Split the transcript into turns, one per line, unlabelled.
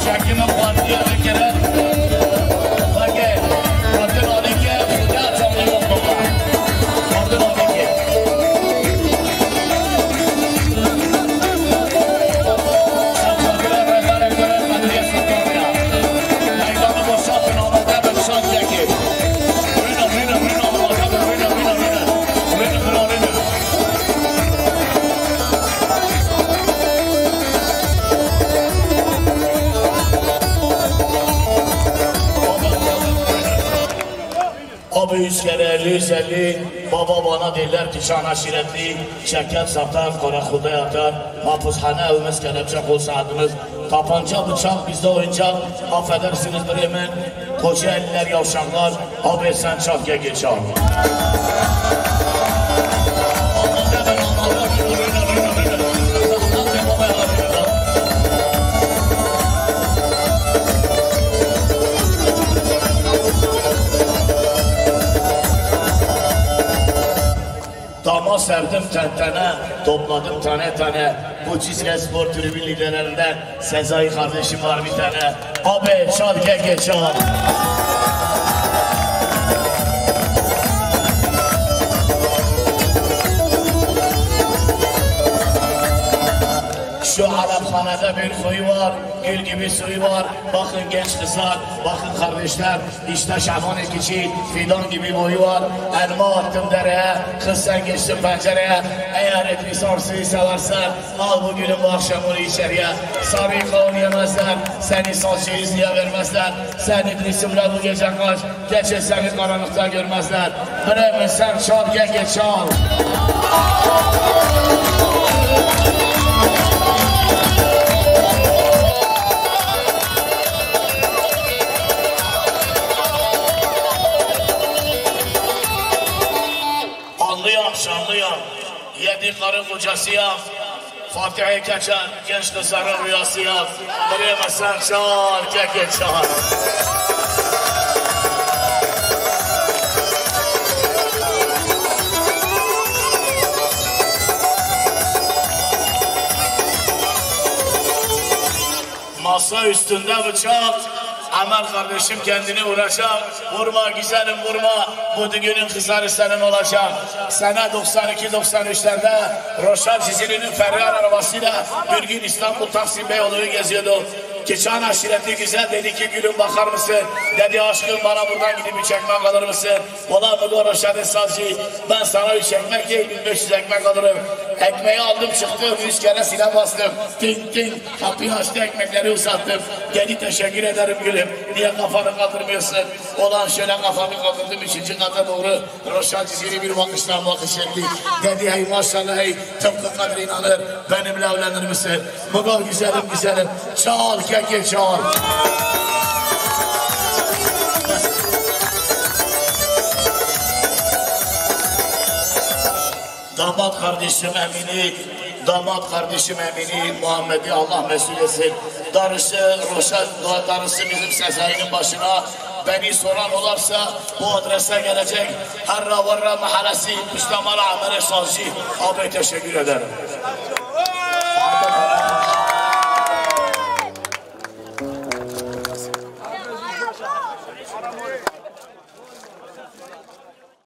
Çekimi partiye bir kere. Bakın. Kadın adike. Kuda çamlı yok baba. Kadın adike. Sakakılar rehbere göre Kadriye Sultan'a. Meydanı boşaltın. Ahmet'e bir şan çekin. Abi 100 kere 50 baba bana derler ki şan aşiretli, şeker satar, karakulda yatar, mahpushane evimiz, kelepçe kol saatimiz, tapanca bıçak bizde oyuncak, affedersiniz bir hemen, koca eller yavşaklar, abi sen çal gel geç al. Dama serdim tentene, topladım tane tane. Bu Cizre Spor Tribün liderlerinden Sezai kardeşim var bir tane. Abi çal gel geç al. Şu Araphanede bir koyu var, gül gibi suyu var. Bakın genç kızlar, bakın kardeşler. İşte Şaban ekici, fidan gibi boyu var. Elma attım dereye, kız sen geçtin pencereye. Eğer etmiş arsayı seversen, al bu gülün bu akşam onu içeriye. Sarıyı kavun yemezler, seni salçayı izliye vermezler. Sen İdris'imle bu gece kaç, geçe seni karanlıkta görmezler. Bremen sen çal, gel geç çal. Şanlıyam, yedi karı kocasıyam, Fatiha'yı geçen genç kızların rüyasıyam. Biremezsen çal, gel çal. Masa üstünde bıçak. Ömer kardeşim kendini vuracak. Vurma güzelim vurma. Bu düğünün kızları senin olacak. Sene 92-93'lerde Roşan Cizili'nin Ferrari arabasıyla bir gün İstanbul Taksim Beyoğlu'nu geziyordu. Geçen aşiretli güzel dedi ki gülüm bakar mısın? Dedi aşkım bana buradan gidip 3 ekmek alır mısın? Ola mı bu Roşan'ın sazcı? Ben sana 3 ekmek değil 1500 ekmek alırım. Ekmeği aldım çıktım 100 kere silah bastım. Ting ting kapıyı açtı ekmekleri uzattım. Dedi teşekkür ederim gülüm. Niye kafanı kaldırmıyorsun? Olan şöyle kafamı kaldırdım 3. kata doğru. Roşan Cizili bir bakışla bakış etti. Dedi hey maşallah hey tıpkı Kadri inanır. Benimle evlenir misin? Baba güzelim güzelim. Çal gel çal. Damat kardeşim Emini, damat kardeşim Emini, Muhammed'i Allah mesul etsin. Darısı Roşan, darısı bizim Sezai'nin başına. Beni soran olarsa bu adrese gelecek. Harra Varra Mahallesi Müslüman Amere Sazcı. Abi teşekkür ederim.